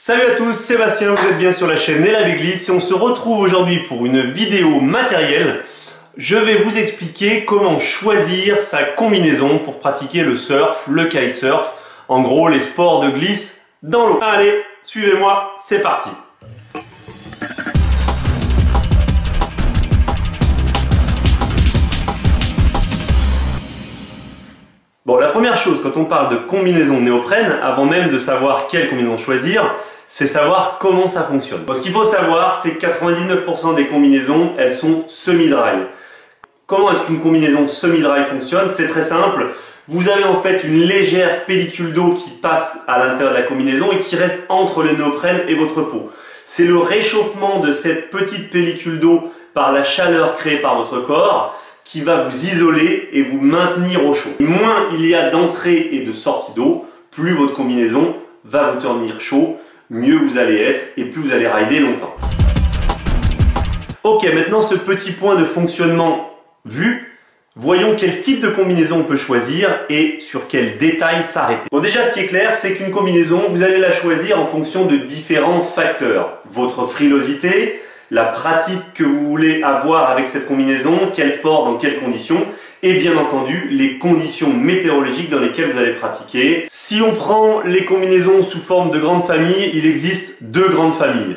Salut à tous, Sébastien, vous êtes bien sur la chaîne Et la Béglisse et on se retrouve aujourd'hui pour une vidéo matérielle. Je vais vous expliquer comment choisir sa combinaison pour pratiquer le surf, le kitesurf, en gros les sports de glisse dans l'eau. Allez, suivez-moi, c'est parti. Bon, la première chose quand on parle de combinaison néoprène, avant même de savoir quelle combinaison choisir, c'est savoir comment ça fonctionne. Bon, ce qu'il faut savoir, c'est que 99% des combinaisons, elles sont semi-dry. Comment est-ce qu'une combinaison semi-dry fonctionne? C'est très simple. Vous avez en fait une légère pellicule d'eau qui passe à l'intérieur de la combinaison et qui reste entre le néoprène et votre peau. C'est le réchauffement de cette petite pellicule d'eau par la chaleur créée par votre corps qui va vous isoler et vous maintenir au chaud. Moins il y a d'entrée et de sortie d'eau, plus votre combinaison va vous tenir chaud, mieux vous allez être et plus vous allez rider longtemps. Ok, maintenant ce petit point de fonctionnement vu, voyons quel type de combinaison on peut choisir et sur quel détail s'arrêter. Bon, déjà ce qui est clair, c'est qu'une combinaison, vous allez la choisir en fonction de différents facteurs. Votre frilosité, la pratique que vous voulez avoir avec cette combinaison, quel sport, dans quelles conditions, et bien entendu les conditions météorologiques dans lesquelles vous allez pratiquer. Si on prend les combinaisons sous forme de grandes familles, il existe deux grandes familles.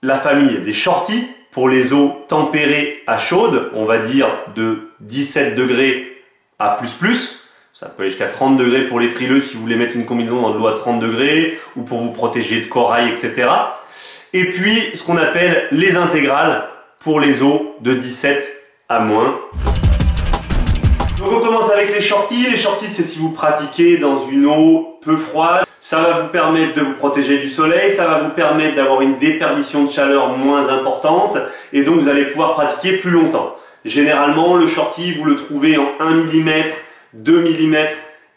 La famille des shorties, pour les eaux tempérées à chaudes, on va dire de 17 degrés à plus. Ça peut aller jusqu'à 30 degrés pour les frileux si vous voulez mettre une combinaison dans de l'eau à 30 degrés, ou pour vous protéger de corail, etc. Et puis, ce qu'on appelle les intégrales pour les eaux de 17 à moins. Donc on commence avec les shorties. Les shorties, c'est si vous pratiquez dans une eau peu froide. Ça va vous permettre de vous protéger du soleil, ça va vous permettre d'avoir une déperdition de chaleur moins importante et donc vous allez pouvoir pratiquer plus longtemps. Généralement, le shorty, vous le trouvez en 1 mm, 2 mm,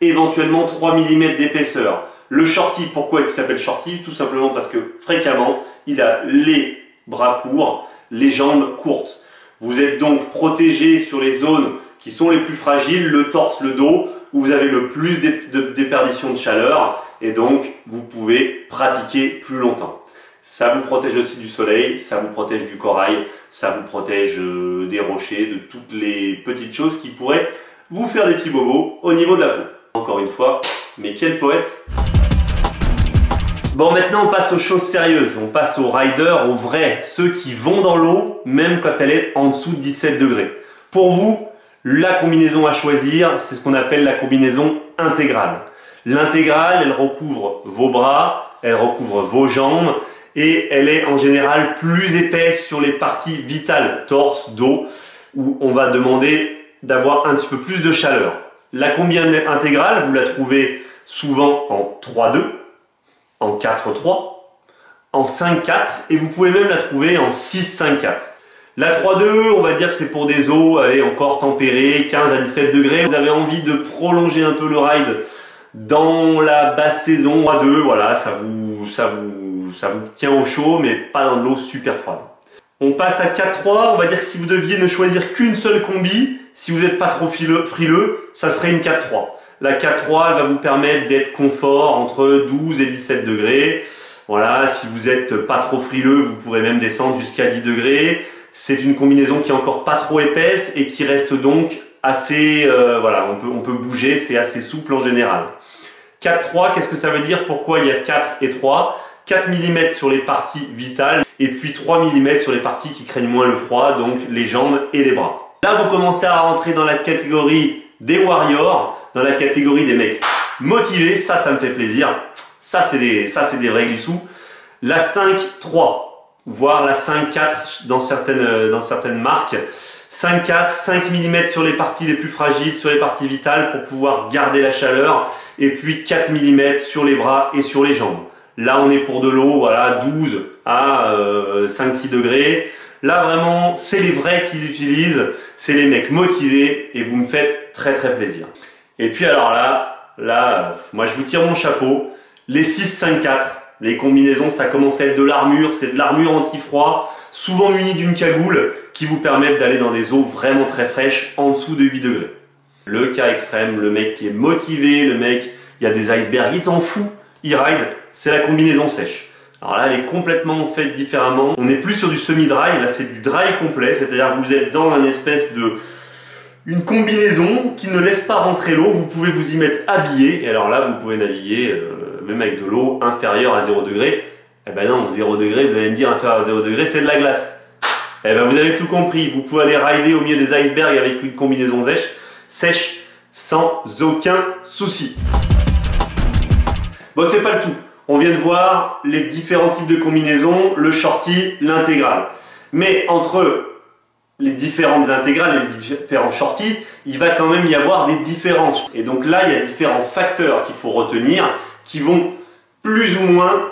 éventuellement 3 mm d'épaisseur. Le shorty, pourquoi il s'appelle shorty? Tout simplement parce que fréquemment, il a les bras courts, les jambes courtes. Vous êtes donc protégé sur les zones qui sont les plus fragiles, le torse, le dos, où vous avez le plus de déperdition de chaleur et donc vous pouvez pratiquer plus longtemps. Ça vous protège aussi du soleil, ça vous protège du corail, ça vous protège des rochers, de toutes les petites choses qui pourraient vous faire des petits bobos au niveau de la peau. Encore une fois, mais quel poète! Bon, maintenant on passe aux choses sérieuses, on passe aux riders, aux vrais, ceux qui vont dans l'eau même quand elle est en dessous de 17 degrés. Pour vous, la combinaison à choisir, c'est ce qu'on appelle la combinaison intégrale. L'intégrale, elle recouvre vos bras, elle recouvre vos jambes et elle est en général plus épaisse sur les parties vitales, torse, dos, où on va demander d'avoir un petit peu plus de chaleur. La combinaison intégrale, vous la trouvez souvent en 3-2, en 4-3, en 5-4 et vous pouvez même la trouver en 6-5-4. La 3-2, on va dire que c'est pour des eaux encore tempérées, 15 à 17 degrés. Vous avez envie de prolonger un peu le ride dans la basse saison. 3-2, voilà, ça vous tient au chaud, mais pas dans de l'eau super froide. On passe à 4-3, on va dire que si vous deviez ne choisir qu'une seule combi, si vous n'êtes pas trop frileux, ça serait une 4-3. La 4-3, elle va vous permettre d'être confort entre 12 et 17 degrés. Voilà, si vous n'êtes pas trop frileux, vous pourrez même descendre jusqu'à 10 degrés. C'est une combinaison qui est encore pas trop épaisse et qui reste donc assez, voilà, on peut bouger, c'est assez souple en général. 4-3, qu'est-ce que ça veut dire? Pourquoi il y a 4 et 3? 4 mm sur les parties vitales et puis 3 mm sur les parties qui craignent moins le froid, donc les jambes et les bras. Là, vous commencez à rentrer dans la catégorie des warriors, dans la catégorie des mecs motivés, ça me fait plaisir. Ça, c'est des vrais glissous. La 5-3. Voire la 5-4 dans certaines marques. 5-4, 5 mm sur les parties les plus fragiles, sur les parties vitales pour pouvoir garder la chaleur. Et puis 4 mm sur les bras et sur les jambes. Là, on est pour de l'eau, voilà, 12 à 5-6 degrés. Là, vraiment, c'est les vrais qui l'utilisent. C'est les mecs motivés et vous me faites très plaisir. Et puis alors là, moi je vous tire mon chapeau. Les 6-5-4. Les combinaisons, ça commence à être de l'armure, c'est de l'armure anti-froid, souvent munie d'une cagoule qui vous permettent d'aller dans des eaux vraiment très fraîches en dessous de 8 degrés. Le cas extrême, le mec qui est motivé, le mec, il y a des icebergs, il s'en fout, il ride, c'est la combinaison sèche. Alors là, elle est complètement faite différemment. On n'est plus sur du semi-dry, là c'est du dry complet, c'est-à-dire que vous êtes dans une espèce de... une combinaison qui ne laisse pas rentrer l'eau, vous pouvez vous y mettre habillé, et alors là vous pouvez naviguer même avec de l'eau inférieure à 0 degré. Eh ben non, 0 degré, vous allez me dire inférieur à 0 degré, c'est de la glace. Eh ben vous avez tout compris, vous pouvez aller rider au milieu des icebergs avec une combinaison sèche sans aucun souci. Bon, c'est pas le tout. On vient de voir les différents types de combinaisons, le shorty, l'intégrale. Mais entre les différentes intégrales et les différents shorties, il va quand même y avoir des différences. Et donc là, il y a différents facteurs qu'il faut retenir qui vont plus ou moins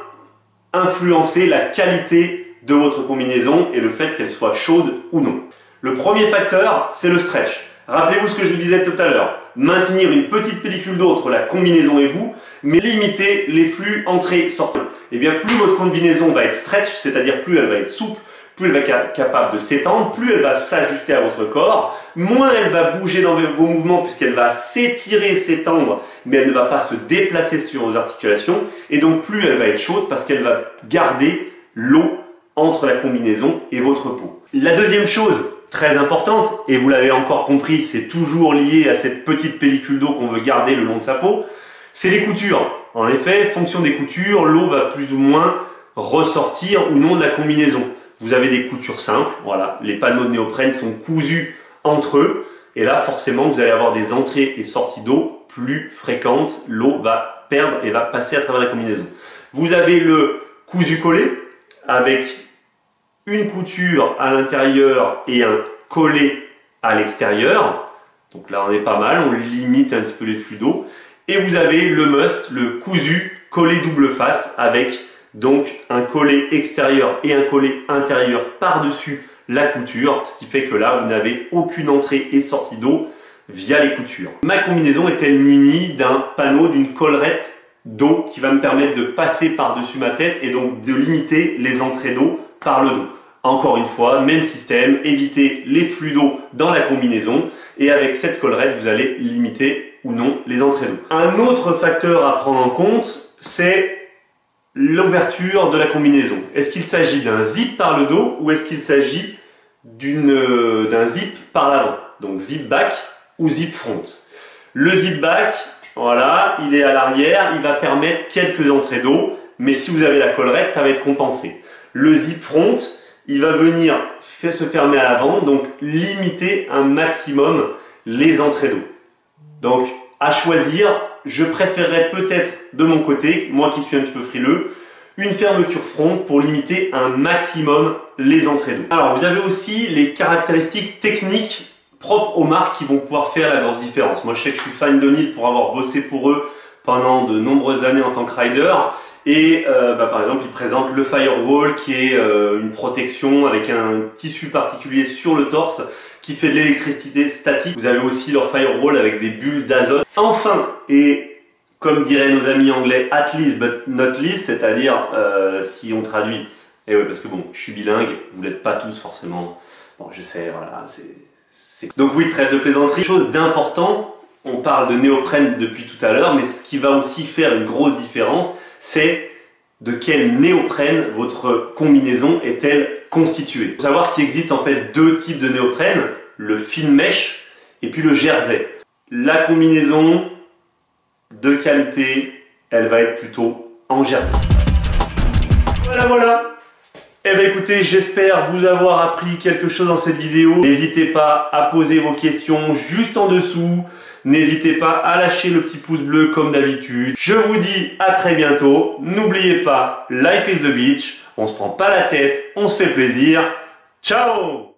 influencer la qualité de votre combinaison et le fait qu'elle soit chaude ou non. Le premier facteur, c'est le stretch. Rappelez-vous ce que je vous disais tout à l'heure. Maintenir une petite pellicule d'eau entre la combinaison et vous, mais limiter les flux entrée-sortie. Et bien plus votre combinaison va être stretch, c'est-à-dire plus elle va être souple, plus elle va être capable de s'étendre, plus elle va s'ajuster à votre corps, moins elle va bouger dans vos mouvements puisqu'elle va s'étirer, s'étendre, mais elle ne va pas se déplacer sur vos articulations, et donc plus elle va être chaude parce qu'elle va garder l'eau entre la combinaison et votre peau. La deuxième chose très importante, et vous l'avez encore compris, c'est toujours lié à cette petite pellicule d'eau qu'on veut garder le long de sa peau, c'est les coutures. En effet, fonction des coutures, l'eau va plus ou moins ressortir ou non de la combinaison. Vous avez des coutures simples, voilà, les panneaux de néoprène sont cousus entre eux, et là forcément vous allez avoir des entrées et sorties d'eau plus fréquentes, l'eau va perdre et va passer à travers la combinaison. Vous avez le cousu collé, avec une couture à l'intérieur et un collet à l'extérieur, donc là on est pas mal, on limite un petit peu les flux d'eau, et vous avez le must, le cousu collé double face, avec donc un collet extérieur et un collet intérieur par-dessus la couture, ce qui fait que là vous n'avez aucune entrée et sortie d'eau via les coutures. Ma combinaison est-elle munie d'un panneau, d'une collerette d'eau qui va me permettre de passer par-dessus ma tête et donc de limiter les entrées d'eau par le dos. Encore une fois, même système, éviter les flux d'eau dans la combinaison, et avec cette collerette vous allez limiter ou non les entrées d'eau. Un autre facteur à prendre en compte, c'est l'ouverture de la combinaison. Est-ce qu'il s'agit d'un zip par le dos ou est-ce qu'il s'agit d'un zip par l'avant? Donc zip back ou zip front. Le zip back, voilà, il est à l'arrière, il va permettre quelques entrées d'eau, mais si vous avez la collerette, ça va être compensé. Le zip front, il va venir se fermer à l'avant, donc limiter un maximum les entrées d'eau. Donc à choisir, je préférerais peut-être de mon côté, moi qui suis un petit peu frileux, une fermeture front pour limiter un maximum les entrées d'eau. Alors vous avez aussi les caractéristiques techniques propres aux marques qui vont pouvoir faire la grosse différence. Moi je sais que je suis fan d'O'Neill pour avoir bossé pour eux pendant de nombreuses années en tant que rider, et par exemple ils présentent le Firewall qui est une protection avec un tissu particulier sur le torse qui fait de l'électricité statique. Vous avez aussi leur Firewall avec des bulles d'azote. Enfin, et comme diraient nos amis anglais, at least but not least, c'est-à-dire si on traduit, et ouais, parce que bon, je suis bilingue, vous l'êtes pas tous forcément, bon je sais, voilà, c'est... Donc oui, trêve de plaisanterie. Chose d'important, on parle de néoprène depuis tout à l'heure, mais ce qui va aussi faire une grosse différence, c'est de quel néoprène votre combinaison est-elle constituée. Il faut savoir qu'il existe en fait deux types de néoprène, le film mesh et puis le jersey. La combinaison de qualité, elle va être plutôt en jersey. Voilà. Eh bien écoutez, j'espère vous avoir appris quelque chose dans cette vidéo. N'hésitez pas à poser vos questions juste en dessous. N'hésitez pas à lâcher le petit pouce bleu comme d'habitude. Je vous dis à très bientôt. N'oubliez pas, life is the beach. On se prend pas la tête, on se fait plaisir. Ciao!